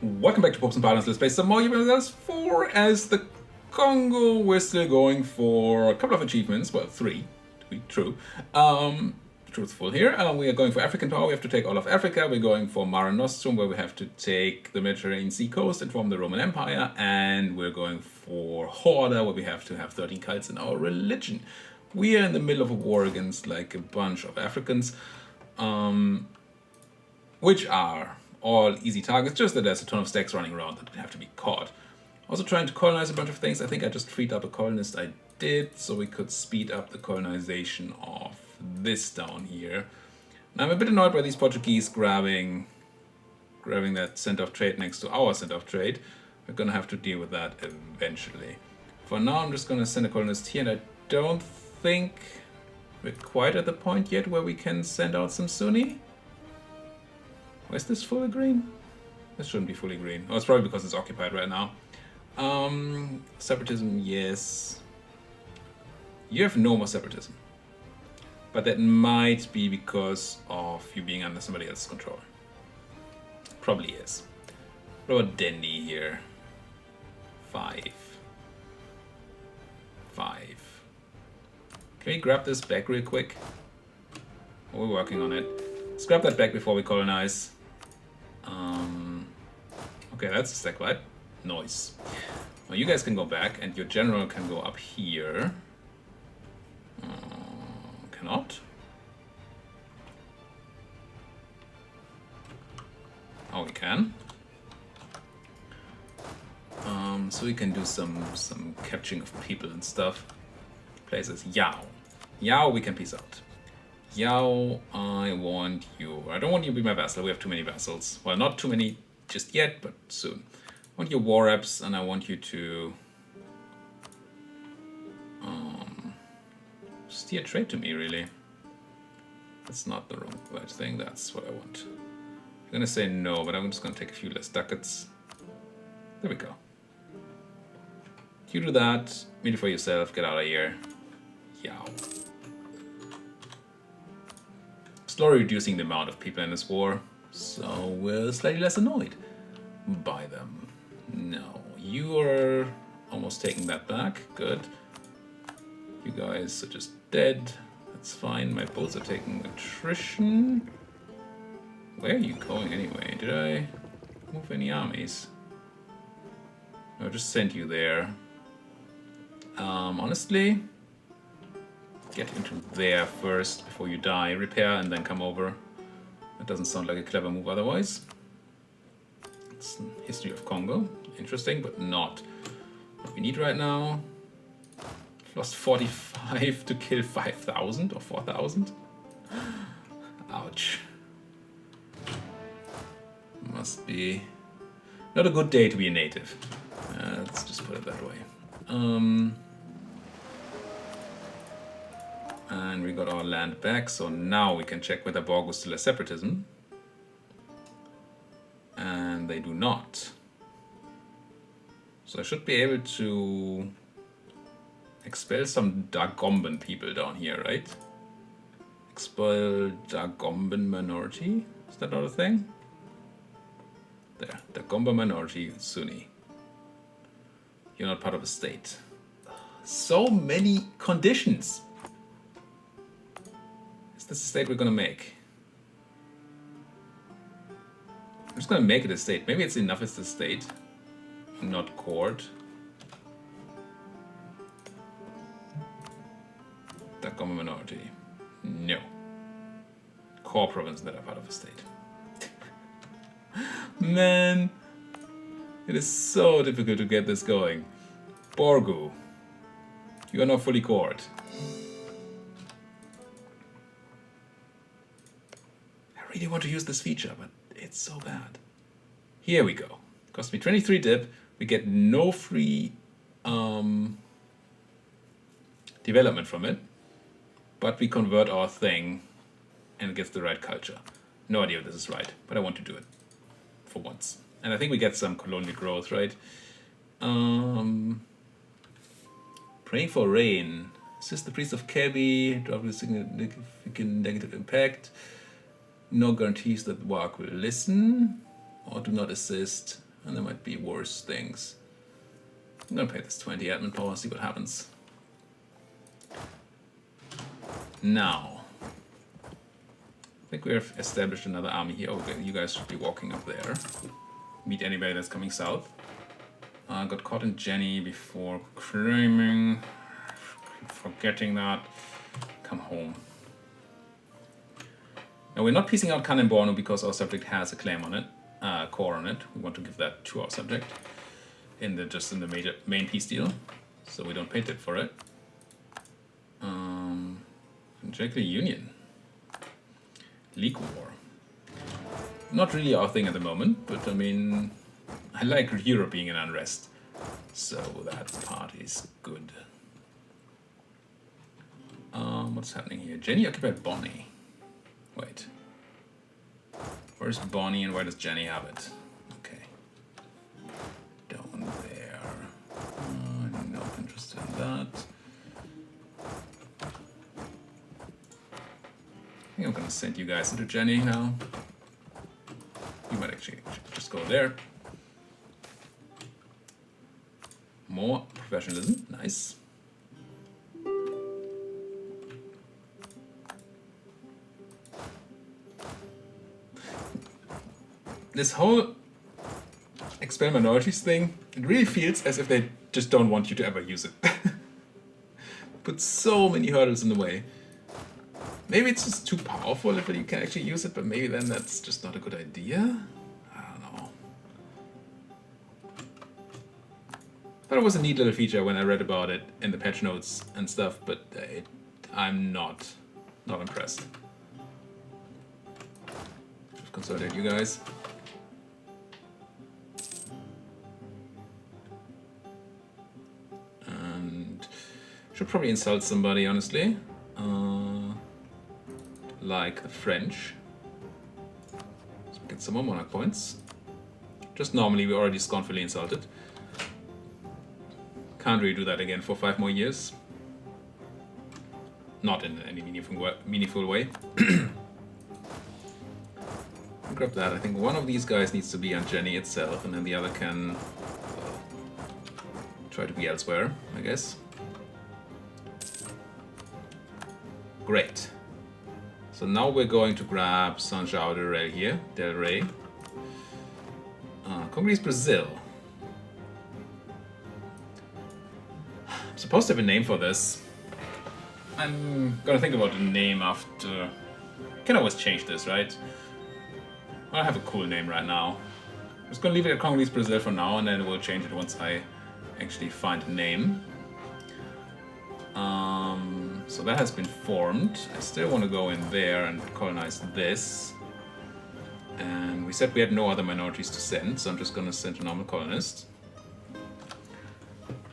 Welcome back to Popes and Pylons. Let's play some more EUIV Universalis IV as the Congo. We're still going for a couple of achievements, well, 3 to be true. Truthful here. We are going for African power. We have to take all of Africa. We're going for Mare Nostrum, where we have to take the Mediterranean Sea coast and form the Roman Empire. And we're going for Hoarder, where we have to have 13 cults in our religion. We are in the middle of a war against like a bunch of Africans, which are all easy targets, just that there's a ton of stacks running around that have to be caught. Also trying to colonize a bunch of things. I think I just freed up a colonist. I did, so we could speed up the colonization of this down here. Now I'm a bit annoyed by these Portuguese grabbing that center of trade next to our center of trade. We're gonna have to deal with that eventually. For now, I'm just gonna send a colonist here, and I don't think we're quite at the point yet where we can send out some Sunni. Is this fully green? This shouldn't be fully green. Oh, it's probably because it's occupied right now. Separatism, yes. You have no more separatism. But that might be because of you being under somebody else's control. Probably is. What about Dendy here? 5. 5. Can we grab this back real quick? Oh, we're working on it. Let's grab that back before we colonize. Okay, that's a stack, right? Nice. Well, you guys can go back, and your general can go up here. Cannot. Oh, we can. So we can do some capturing of people and stuff. Places. Yao. Yao, we can peace out. Yao, I want you. I don't want you to be my vassal. We have too many vassals. Well, not too many just yet, but soon. I want your war reps, and I want you to steer trade to me, really. That's not the right thing. That's what I want. I'm gonna say no, but I'm just gonna take a few less ducats. There we go. You do that. Meet it for yourself. Get out of here. Yao. Slowly reducing the amount of people in this war, so we're slightly less annoyed by them. No, you are almost taking that back. Good. You guys are just dead. That's fine. My boats are taking attrition. Where are you going anyway? Did I move any armies? No, I just sent you there. Honestly, get into there first before you die. Repair and then come over. That doesn't sound like a clever move otherwise. It's history of Congo. Interesting, but not what we need right now. Lost 45 to kill 5,000 or 4,000. Ouch. Must be not a good day to be a native. Let's just put it that way. And we got our land back, so now we can check whether Borgo still has separatism. And they do not. So I should be able to expel some Dagomban people down here, right? Expel Dagomban minority? Is that not a thing? There, Dagomba minority, Sunni. You're not part of a state. So many conditions. Is this a state we're gonna make? I'm just gonna make it a state. Maybe it's enough as a state, not court. Dagomba minority. No. Core province that are part of a state. Man, it is so difficult to get this going. Borgu, you are not fully cored. I really want to use this feature, but it's so bad. Here we go. Cost me 23 dip. We get no free development from it, but we convert our thing and it gets the right culture. No idea if this is right, but I want to do it for once. And I think we get some colonial growth, right? Praying for rain. Assist the priest of Kebi, drop a significant negative impact. No guarantees that Wark will listen, or do not assist. And there might be worse things. I'm gonna pay this 20 admin power, see what happens. Now, I think we have established another army here. Okay, you guys should be walking up there. Meet anybody that's coming south. Got caught in Jenny before claiming. Forgetting that. Come home. Now we're not piecing out Kanemborno because our subject has a claim on it, core on it. We want to give that to our subject in the main peace deal, so we don't pay tit for it. Angelical Union, League War. Not really our thing at the moment, but I mean, I like Europe being in unrest, so that part is good. What's happening here? Jenny occupied Bonnie. Wait. Where's Bonnie and where does Jenny have it? Okay. Down there. I'm not interested in that. I think I'm gonna send you guys into Jenny now. You might actually just go there. More professionalism. Nice. This whole expel minorities thing, it really feels as if they just don't want you to ever use it. Put so many hurdles in the way. Maybe it's just too powerful if you can actually use it, but maybe then that's just not a good idea. I don't know. Thought it was a neat little feature when I read about it in the patch notes and stuff, but I'm not impressed. Just consolidate you guys. Should probably insult somebody, honestly. Like the French. Let's get some more monarch points. Just normally, we already scornfully insulted. Can't really do that again for 5 more years. Not in any meaningful way. Grab that. I think one of these guys needs to be on Jenny itself, and then the other can try to be elsewhere, I guess. Great. So now we're going to grab São João del Rey. Congolese Brazil. I'm supposed to have a name for this. I'm gonna think about a name after. Can always change this, right? I have a cool name right now. I'm just gonna leave it at Congolese Brazil for now, and then we'll change it once I actually find a name. So that has been formed. I still want to go in there and colonize this. And we said we had no other minorities to send, so I'm just going to send a normal colonist.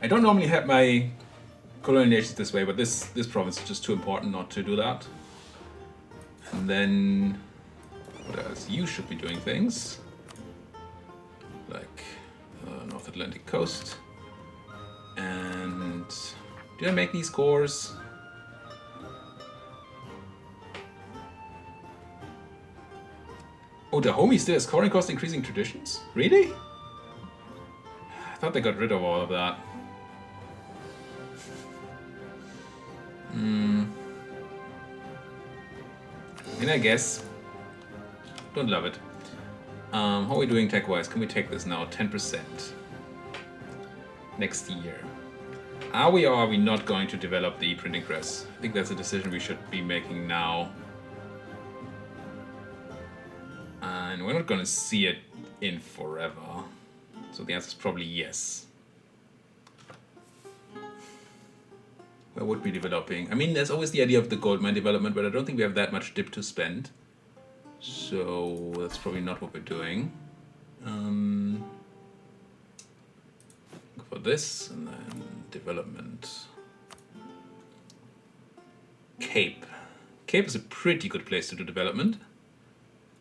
I don't normally have my colonizations this way, but this province is just too important not to do that. And then, what else? You should be doing things like North Atlantic coast. And did I make these cores? Oh, Dahomey still has scoring cost increasing traditions? Really? I thought they got rid of all of that. I mean, I guess. Don't love it. How are we doing tech-wise? Can we take this now? 10%. Next year. Are we or are we not going to develop the printing press? I think that's a decision we should be making now. And we're not going to see it in forever. So the answer is probably yes. Where would we be developing? I mean, there's always the idea of the gold mine development, but I don't think we have that much dip to spend. So that's probably not what we're doing. For this, and then development. Cape. Cape is a pretty good place to do development.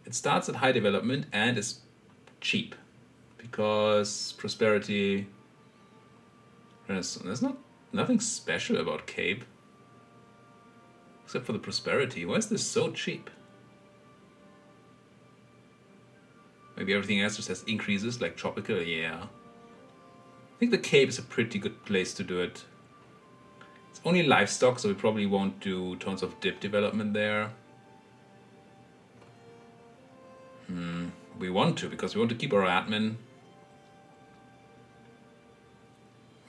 It starts at high development and is cheap because prosperity. There's nothing special about Cape except for the prosperity. Why is this so cheap? Maybe everything else just has increases, like tropical, yeah. I think the Cape is a pretty good place to do it. It's only livestock, so we probably won't do tons of dip development there. We want to, because we want to keep our admin.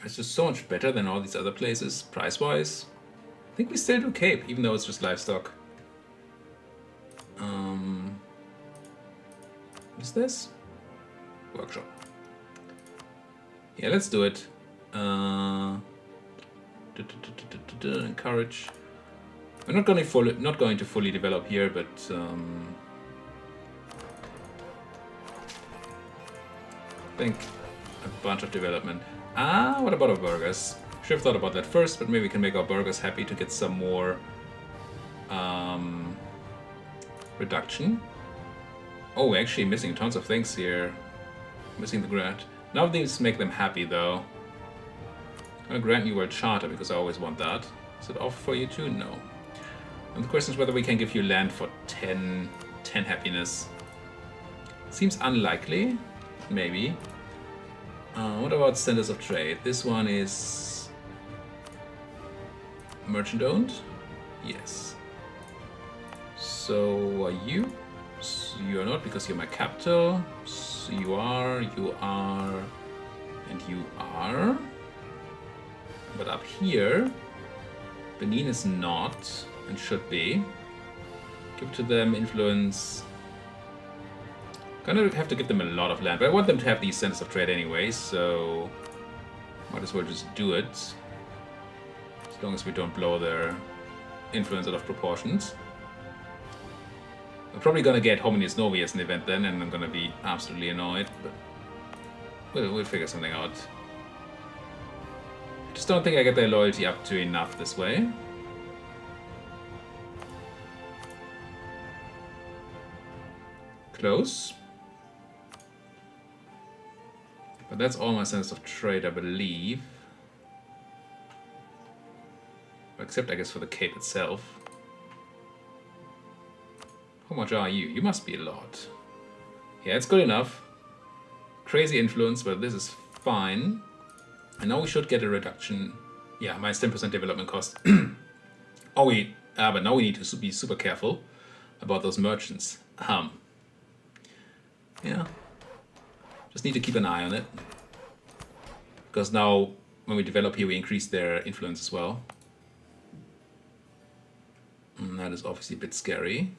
It's just so much better than all these other places, price-wise. I think we still do Cape, even though it's just livestock. What's this? Workshop. Yeah, let's do it. Encourage. We're not going to fully develop here, but I think a bunch of development. What about our burgers? Should have thought about that first, but maybe we can make our burgers happy to get some more reduction. Oh, we're actually missing tons of things here. Missing the grant. None of these make them happy though. I'm gonna grant you World Charter because I always want that. Is it off for you too? No. And the question is whether we can give you land for 10 happiness. Seems unlikely. Maybe. What about centers of trade? This one is merchant owned? Yes. So are you? So you are not because you're my capital. So you are, and you are. But up here, Benin is not and should be. Give to them influence. Gonna have to give them a lot of land, but I want them to have these centers of trade anyway, so might as well just do it. As long as we don't blow their influence out of proportions. I'm probably gonna get Hominis Novi as an event then, and I'm gonna be absolutely annoyed, but we'll figure something out. I just don't think I get their loyalty up to enough this way. Close. But that's all my sense of trade, I believe. Except, I guess, for the Cape itself. How much are you? You must be a lot. Yeah, it's good enough. Crazy influence, but this is fine. And now we should get a reduction. Yeah, minus 10% development cost. But now we need to be super careful about those merchants. Yeah. Just need to keep an eye on it. Because now, when we develop here, we increase their influence as well. And that is obviously a bit scary.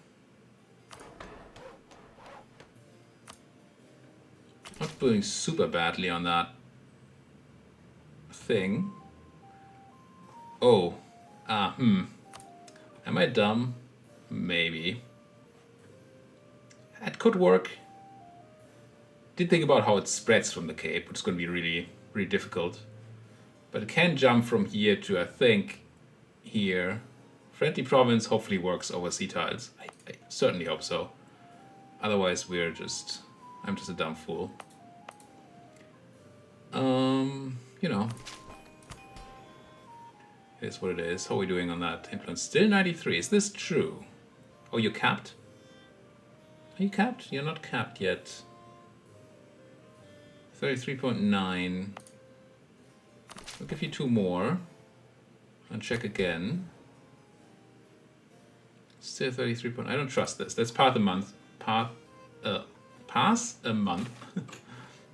Not doing super badly on that thing. Oh. Am I dumb? Maybe. That could work. Did think about how it spreads from the Cape, which is going to be really, really difficult. But it can jump from here to, I think, here. Friendly province hopefully works over sea tiles. I certainly hope so. Otherwise, I'm just a dumb fool. You know. It is what it is. How are we doing on that influence? Still 93. Is this true? Oh, you're capped? Are you capped? You're not capped yet. 33.9. I'll give you 2 more. And check again. Still 33. I don't trust this. Let's pass a month. Pass a month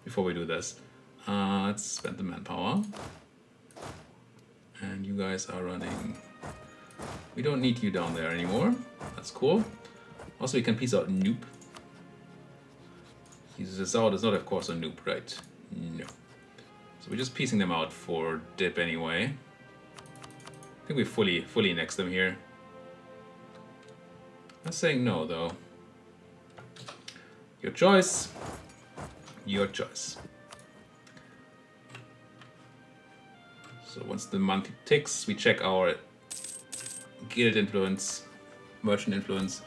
before we do this. Let's spend the manpower. And you guys are running. We don't need you down there anymore. That's cool. Also, we can piece out Noob. This out is not, of course, a Noob, right? No. So we're just piecing them out for dip anyway. I think we fully next them here. I'm saying no, though. Your choice. Your choice. So once the month ticks, we check our guild influence, merchant influence.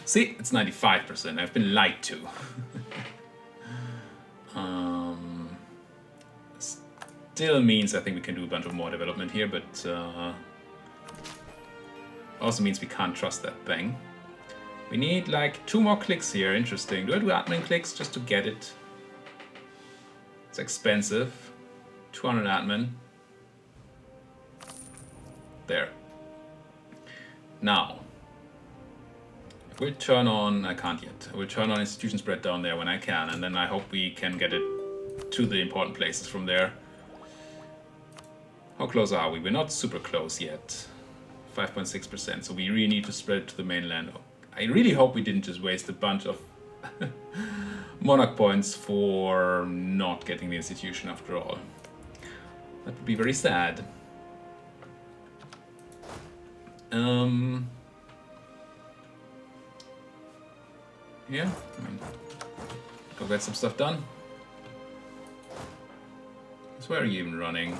See, it's 95%. I've been lied to. Still means I think we can do a bunch of more development here, but also means we can't trust that thing. We need like 2 more clicks here. Interesting. Do I do admin clicks just to get it? It's expensive. 200 admin. There. Now, if we turn on, I can't yet. I will turn on institution spread down there when I can, and then I hope we can get it to the important places from there. How close are we? We're not super close yet. 5.6%, so we really need to spread it to the mainland. I really hope we didn't just waste a bunch of monarch points for not getting the institution after all. That would be very sad. Yeah, go get some stuff done. So where are you even running?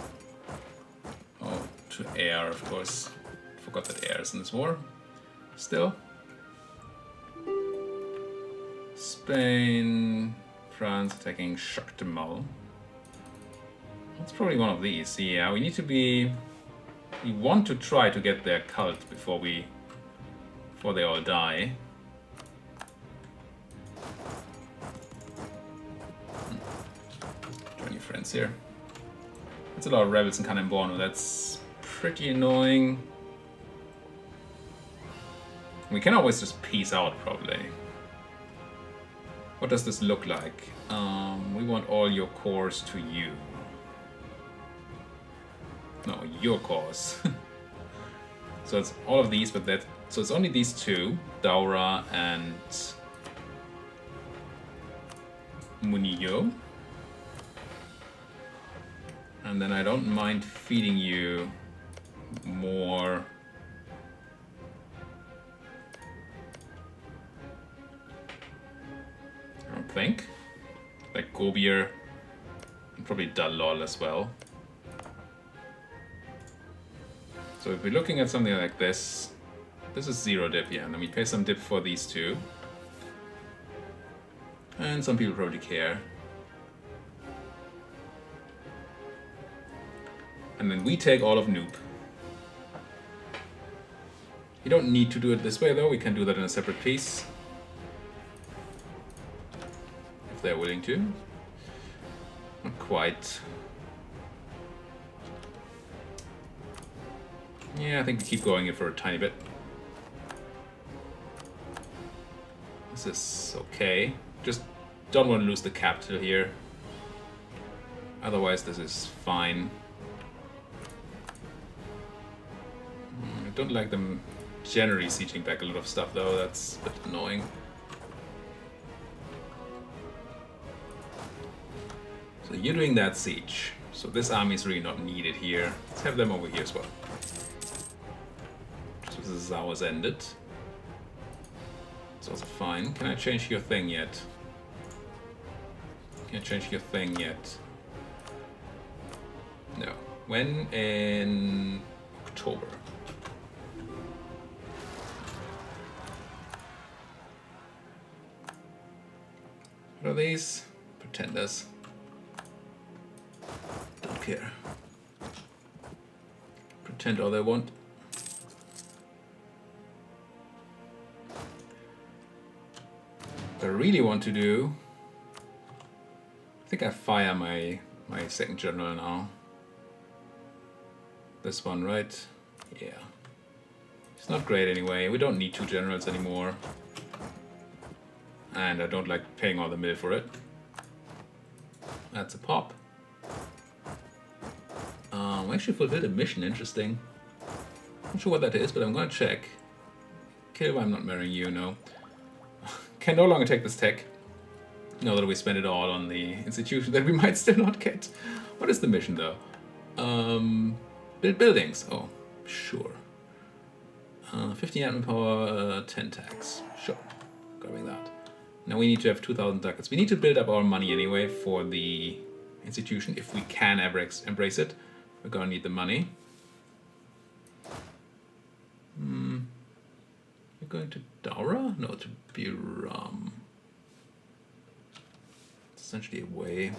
Oh, to air, of course. Forgot that air is in this war. Still. Spain, France attacking Choctamal. That's probably one of these. Yeah, we need to be... We want to try to get their cult before they all die. Join your friends here. That's a lot of rebels in Kanemborno. That's pretty annoying. We can always just peace out, probably. What does this look like? We want all your cores to you. No, your cores. So it's all of these, but that... So it's only these two, Daura and Munio. And then I don't mind feeding you more... I don't think. Like Gobier and probably Dalol as well. So if we're looking at something like this, this is 0 dip, yeah, and then we pay some dip for these two. And some people probably care. And then we take all of Noob. You don't need to do it this way though, we can do that in a separate piece. If they're willing to. Not quite. Yeah, I think we keep going it for a tiny bit. This is okay. Just don't want to lose the capital here. Otherwise, this is fine. I don't like them generally sieging back a lot of stuff though, that's a bit annoying. So you're doing that siege. So this army is really not needed here. Let's have them over here as well. So this is ours ended. It's also fine. Can I change your thing yet? Can I change your thing yet? No. When? In October. What are these? Pretenders. Don't care. Pretend all they want. What I really want to do... I think I fire my second general now. This one, right? Yeah. It's not great anyway. We don't need 2 generals anymore. And I don't like paying all the mill for it. That's a pop. We actually fulfilled a mission, interesting. Not sure what that is, but I'm gonna check. Kill why I'm not marrying you, no. Can no longer take this tech. Now that we spent it all on the institution that we might still not get. What is the mission though? Build buildings. Oh, sure. 15 admin power, 10 tax. Sure. Grabbing that. Now we need to have 2,000 ducats. We need to build up our money anyway for the institution, if we can ever embrace it. We're gonna need the money. You're going to Daura? No, to Biram. It's essentially a way.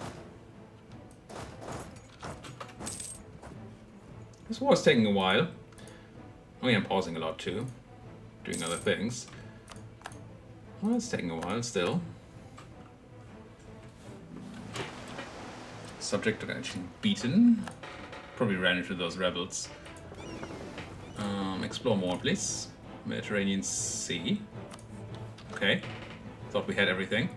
This war is taking a while. I mean, I'm pausing a lot too, doing other things. Well, it's taking a while still. Subject actually beaten. Probably ran into those rebels. Explore more, please. Mediterranean Sea. Okay. Thought we had everything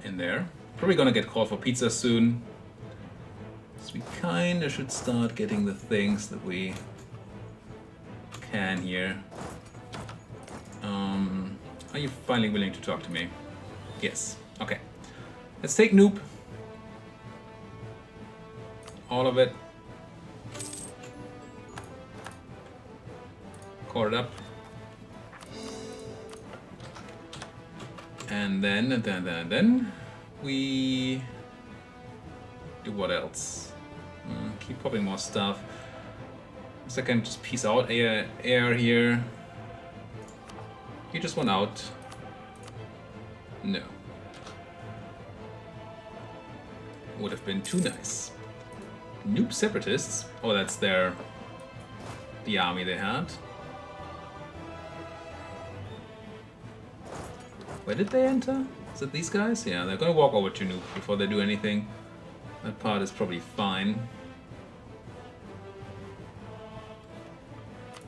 in there. Probably gonna get called for pizza soon. So we kinda should start getting the things that we can here. Are you finally willing to talk to me? Yes. Okay. Let's take Noob. All of it. Core it up. And then we do what else? Keep popping more stuff. So I can just piece out air here. You just want out. No. Would have been too nice. Noob separatists. Oh, that's the army they had. Where did they enter? Is it these guys? Yeah, they're gonna walk over to Noob before they do anything. That part is probably fine.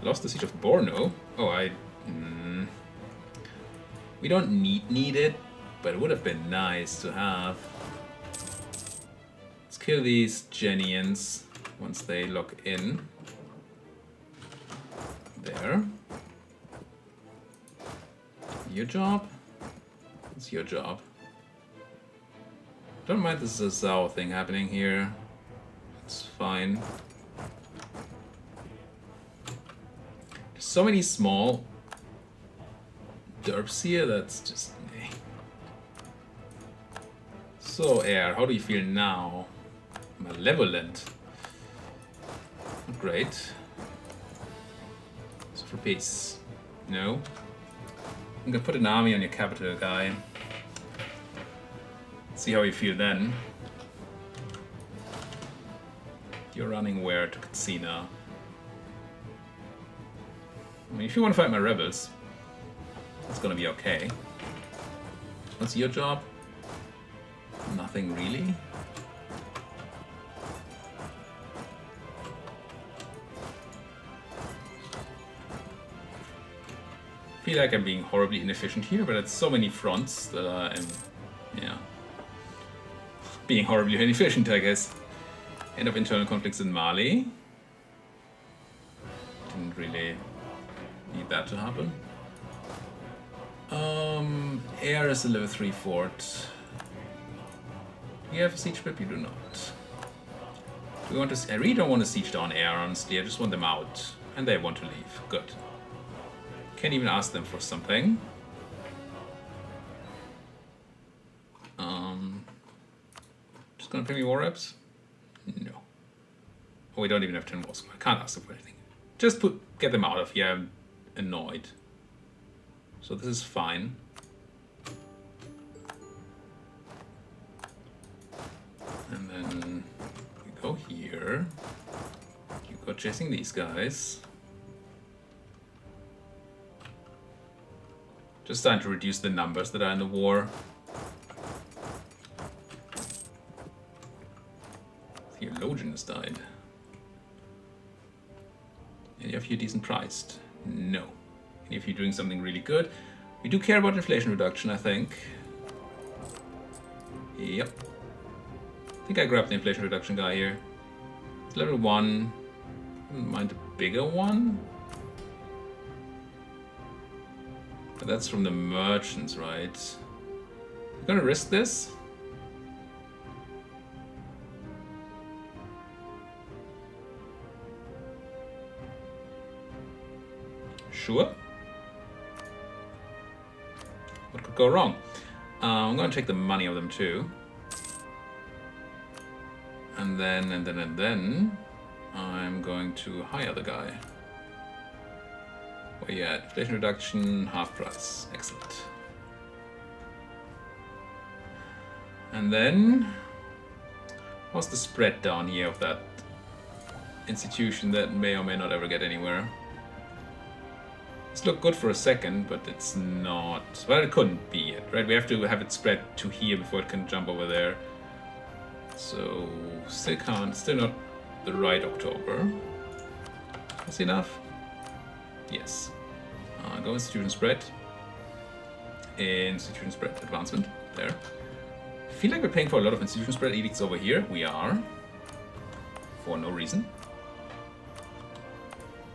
Lost the siege of Borno. Oh, we don't need it, but it would have been nice to have. Let's kill these Genians once they lock in. There. Your job? It's your job. Don't mind this Zao thing happening here. It's fine. There's so many small derps here, that's just... So, Air, how do you feel now? Malevolent. Not great. So for peace. No. I'm gonna put an army on your capital, guy. See how you feel then. You're running where to Katsina? I mean, if you want to fight my rebels, it's gonna be okay. What's your job? Nothing really. I feel like I'm being horribly inefficient here, but it's so many fronts that I'm, yeah, being horribly inefficient, I guess. End of internal conflicts in Mali. Didn't really need that to happen. Air is a level 3 fort. Do you have a siege ship? You do not. Do we want to? I really don't want to siege down Air, honestly. I just want them out, and they want to leave. Good. Can't even ask them for something. Just gonna pay me war reps? No. Oh, we don't even have 10 war squad. I can't ask them for anything. Just get them out of here. I'm annoyed. So this is fine. And then we go here. You go chasing these guys. Just trying to reduce the numbers that are in the war. Theologian has died. Any of you decent priced? No. Any of you doing something really good? We do care about inflation reduction, I think. Yep. I think I grabbed the inflation reduction guy here. It's level 1. Wouldn't mind a bigger one. But that's from the merchants, right? You gonna risk this? Sure. What could go wrong? I'm gonna take the money of them too. And then I'm going to hire the guy. Where you at? Inflation reduction, half price. Excellent. And then, what's the spread down here of that institution that may or may not ever get anywhere? This looked good for a second, but it's not... Well, it couldn't be yet, right? We have to have it spread to here before it can jump over there. So, still can't, still not the right October. Is enough? Yes. Go institution spread. Institution spread advancement. There. I feel like we're paying for a lot of institution spread edicts over here. We are. For no reason.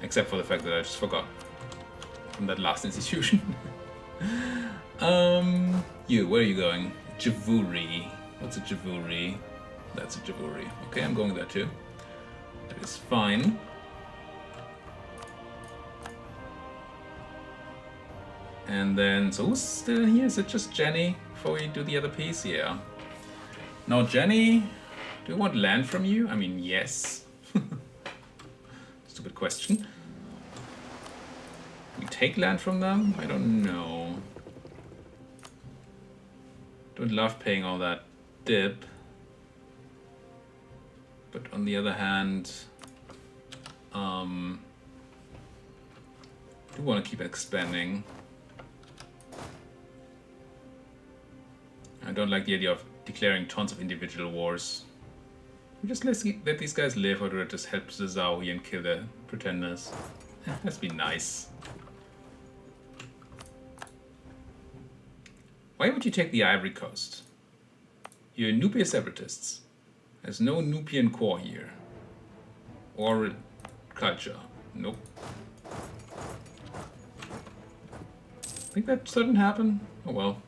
Except for the fact that I just forgot from that last institution. You, where are you going? Javuri. What's a Javuri? That's a Javuri. Okay, I'm going there too. That is fine. And then, so who's still in here? Is it just Jenny before we do the other piece? Yeah. Now, Jenny, do we want land from you? I mean, yes. Stupid question. We take land from them? I don't know. Don't love paying all that dip. But on the other hand, do want to keep expanding. I don't like the idea of declaring tons of individual wars. We just let these guys live, or do I just help the Zhao here and kill the pretenders? Let's be nice. Why would you take the Ivory Coast? You're Nubia separatists. There's no Nubian core here. Or culture. Nope. Think that shouldn't happen? Oh well.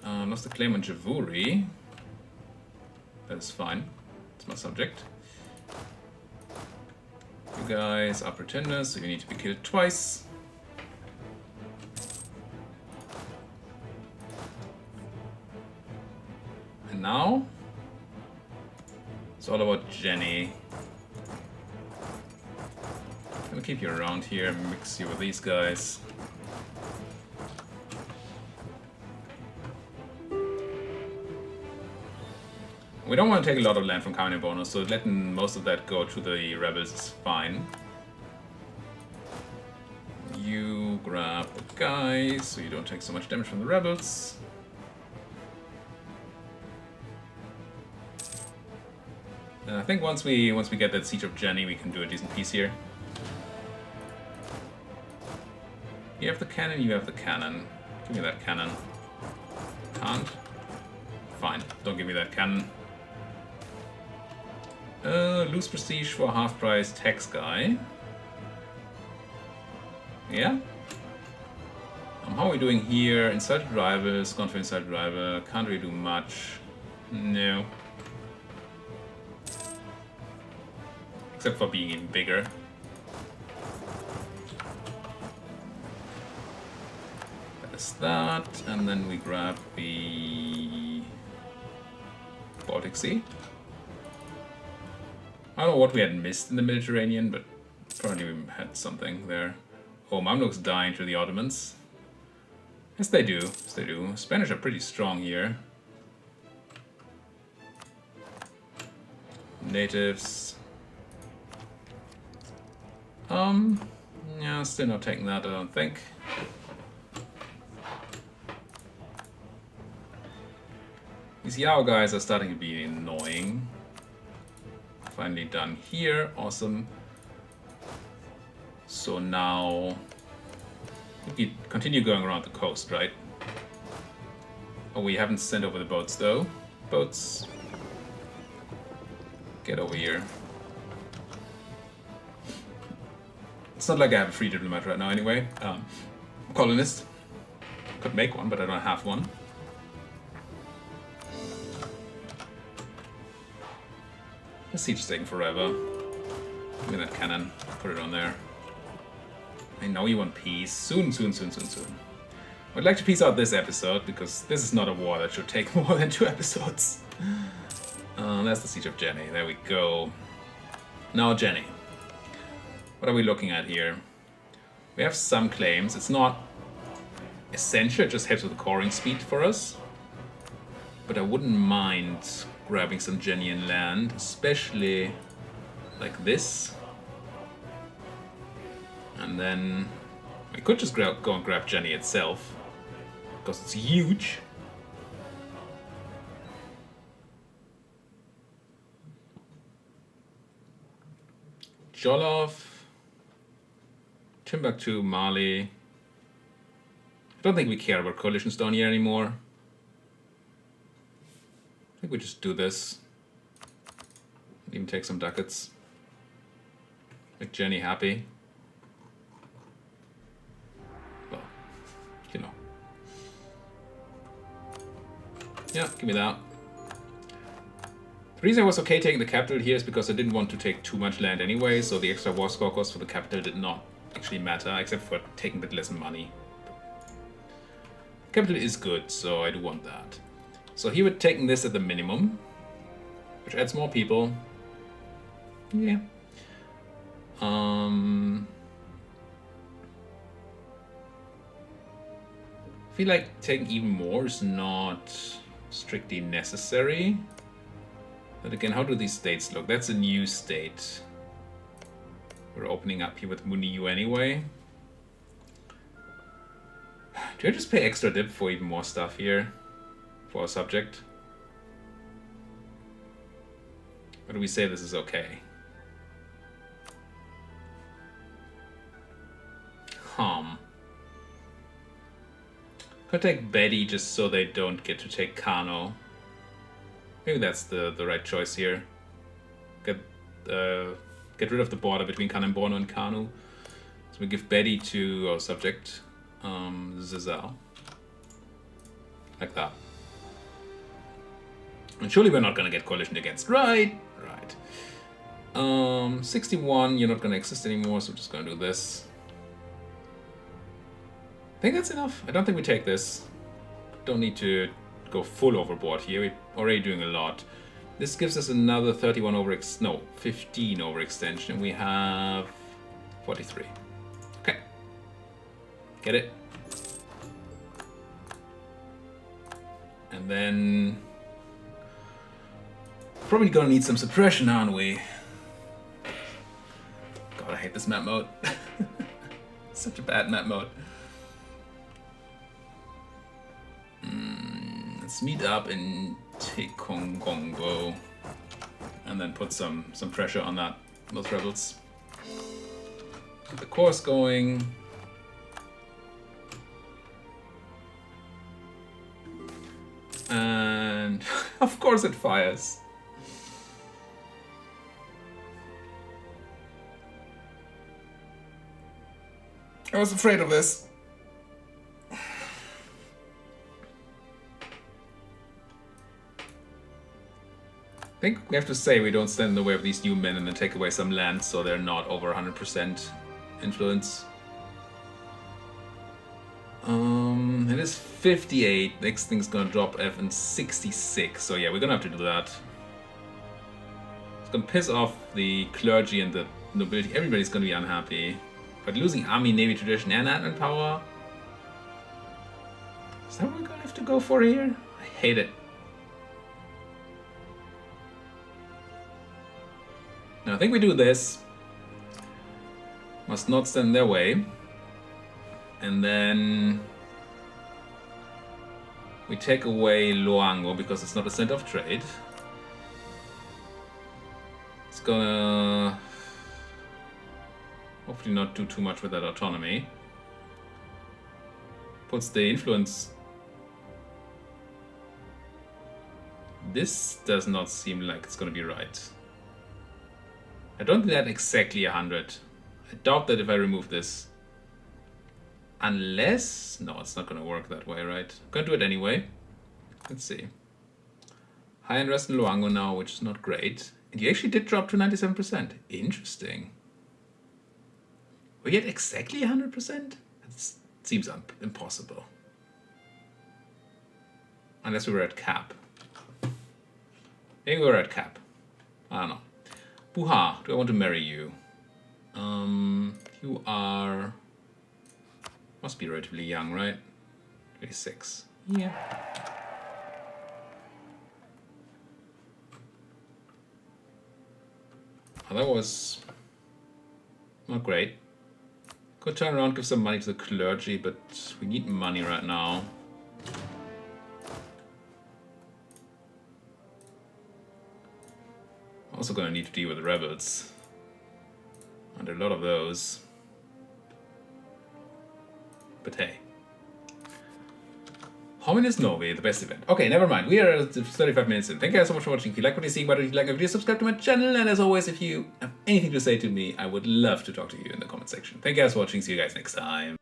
Lost the claim on Javuri. That is fine. It's my subject. You guys are pretenders, so you need to be killed twice. And now, it's all about Jenny. I'm gonna keep you around here and mix you with these guys. We don't want to take a lot of land from Carmine bonus, so letting most of that go to the rebels is fine. You grab the guys, so you don't take so much damage from the rebels. I think once we get that Siege of Jenny, we can do a decent piece here. You have the cannon, you have the cannon. Give me that cannon. Can't? Fine, don't give me that cannon. Lose prestige for half price tax guy. Yeah? How are we doing here? Insulted rivals, gone for insulted rival. Can't really do much. No. Except for being even bigger. That is that. And then we grab the Baltic Sea. I don't know what we had missed in the Mediterranean, but apparently we had something there. Oh, Mamluks dying to the Ottomans. Yes, they do. Yes, they do. Spanish are pretty strong here. Natives. Yeah, still not taking that, I don't think. These Yao guys are starting to be annoying. Finally done here, awesome. So now we continue going around the coast, right? Oh, we haven't sent over the boats though. Boats, get over here. It's not like I have a free diplomat right now anyway. Colonist. Could make one, but I don't have one. The siege is taking forever. Give me that cannon. Put it on there. I know you want peace. Soon, soon, soon, soon, soon. I'd like to piece out this episode, because this is not a war that should take more than 2 episodes. That's the Siege of Jenny. There we go. Now Jenny. What are we looking at here? We have some claims. It's not essential. It just helps with the coring speed for us. But I wouldn't mind grabbing some genuine land, especially like this. And then We could just go and grab Jenny itself, because it's huge. Jollof, Timbuktu, Mali. I don't think we care about coalitions down here anymore. I think we just do this. Even take some ducats. Make Jenny happy. Well, you know. Yeah, give me that. The reason I was okay taking the capital here is because I didn't want to take too much land anyway, so the extra war score cost for the capital did not actually matter, except for taking a bit less money. Capital is good, so I do want that. So he would take this at the minimum, which adds more people. Yeah. I feel like taking even more is not strictly necessary. But again, how do these states look? That's a new state. We're opening up here with Muniu anyway. Do I just pay extra dip for even more stuff here? For a subject? Or do we say this is okay? Could take Betty just so they don't get to take Kano. Maybe that's the right choice here. Get rid of the border between Kanemborno and Kanu. So we give Betty to our subject, Zizal. Like that. And surely we're not gonna get coalition against. Right. 61, you're not gonna exist anymore, so we're just gonna do this. I think that's enough. I don't think we take this. Don't need to go full overboard here. We're already doing a lot. This gives us another 31 15 overextension. We have 43. Okay. Get it? And then probably gonna need some suppression, aren't we? God, I hate this map mode. Such a bad map mode. Let's meet up and take Kongo, and then put some pressure on those rebels. Get the course going. And of course it fires. I was afraid of this. I think we have to say we don't stand in the way of these new men and then take away some land so they're not over 100% influence. It is 58. Next thing's gonna drop F and 66. So yeah, we're gonna have to do that. It's gonna piss off the clergy and the nobility. Everybody's gonna be unhappy. But losing army, navy, tradition, and admin power. Is that what we're gonna have to go for here? I hate it. Now, I think we do this. Must not stand in their way. And then we take away Luango because it's not a center of trade. It's gonna hopefully not do too much with that autonomy. Puts the influence. This does not seem like it's gonna be right. I don't think that exactly 100. I doubt that if I remove this. Unless... No, it's not going to work that way, right? I'm going to do it anyway. Let's see. High unrest in Luango now, which is not great. And you actually did drop to 97%. Interesting. Were you at exactly 100%? That seems impossible. Unless we were at cap. Maybe we were at cap. I don't know. Buha, do I want to marry you? You are... Must be relatively young, right? 26. Yeah. Oh, that was... not great. Could turn around, give some money to the clergy, but we need money right now. Also gonna need to deal with the rebels. And a lot of those. But hey. Hominis Novae, the best event. Okay, never mind. We are at 35 minutes in. Thank you guys so much for watching. If you like what you see, why don't you like my video, subscribe to my channel, and as always, if you have anything to say to me, I would love to talk to you in the comment section. Thank you guys for watching. See you guys next time.